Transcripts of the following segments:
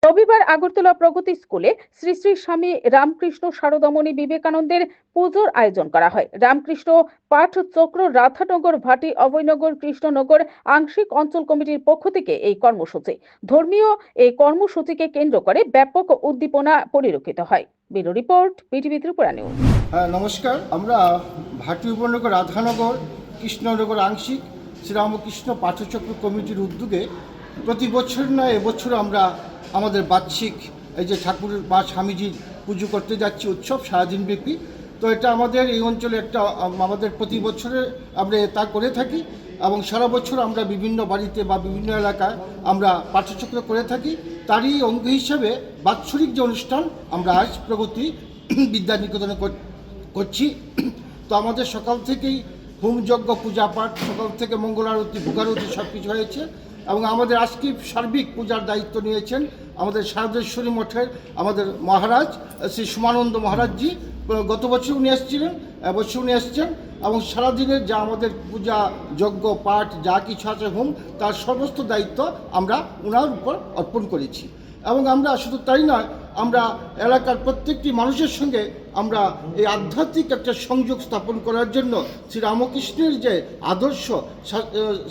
রবিবার আগরতলা প্রগতি স্কুলে শ্রী শ্রী স্বামী রামকৃষ্ণ শারদামণি বিবেকানন্দের পুজোর আয়োজন করা হয়। রামকৃষ্ণ পাঠ চক্র রাধানগর ভাটি অভয়নগর কৃষ্ণনগর আংশিক অঞ্চল কমিটির পক্ষ থেকে এই কর্মসূচি। ধর্মীয় এই কর্মসূচিকে কেন্দ্র করে ব্যাপক উদ্দীপনা পরিলক্ষিত হয়। Bureau report, BTV Tripura news. নমস্কার, আমরা ভাটি উপনগর রাধানগর কৃষ্ণনগর আংশিক শ্রীরামকৃষ্ণ পাঠচক্র কমিটির উদ্যোগে প্রতি বছর নয় এবছর আমরা আমাদের বার্ষিক এই যে ঠাকুরের বা স্বামীজির পুজো করতে যাচ্ছি উৎসব সারাদিন ব্যাপী। তো এটা আমাদের এই অঞ্চলে একটা আমাদের প্রতি বছরে আমরা তা করে থাকি এবং সারা বছর আমরা বিভিন্ন বাড়িতে বা বিভিন্ন এলাকায় আমরা পাঠচক্র করে থাকি। তারই অঙ্গ হিসাবে বাৎসরিক যে অনুষ্ঠান আমরা আজ প্রগতি বিদ্যানিকেতনে করছি। তো আমাদের সকাল থেকেই হোমযজ্ঞ পূজা পাঠ, সকাল থেকে মঙ্গল আরতি ভোগারতি সব কিছু হয়েছে এবং আমাদের আজকে সার্বিক পূজার দায়িত্ব নিয়েছেন আমাদের শারদেশ্বরী মঠের আমাদের মহারাজ শ্রী সুমানন্দ মহারাজজি। গত বছর উনি এসেছিলেন, এবছর উনি এসছেন এবং সারাদিনের যা আমাদের পূজা যজ্ঞ পাঠ যা কিছু আছে হোম তার সমস্ত দায়িত্ব আমরা ওনার উপর অর্পণ করেছি। এবং আমরা শুধু তাই নয়, আমরা এলাকার প্রত্যেকটি মানুষের সঙ্গে আমরা এই আধ্যাত্মিক একটা সংযোগ স্থাপন করার জন্য শ্রী রামকৃষ্ণের যে আদর্শ,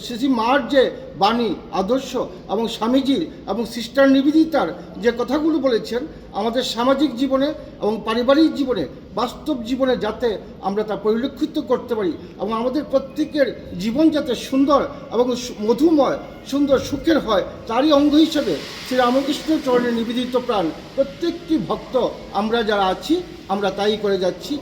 শ্রী মার যে বাণী আদর্শ এবং স্বামীজির এবং সিস্টার নিবেদিতার যে কথাগুলো বলেছেন আমাদের সামাজিক জীবনে এবং পারিবারিক জীবনে বাস্তব জীবনে যাতে আমরা তা পরিলক্ষিত করতে পারি এবং আমাদের প্রত্যেকের জীবন যাতে সুন্দর এবং মধুময় সুন্দর সুখের হয়, তারই অঙ্গ হিসেবে শ্রী রামকৃষ্ণের চরণে নিবেদিত প্রাণ প্রত্যেকটি ভক্ত আমরা যারা আছি আমরা তাই করে যাচ্ছি।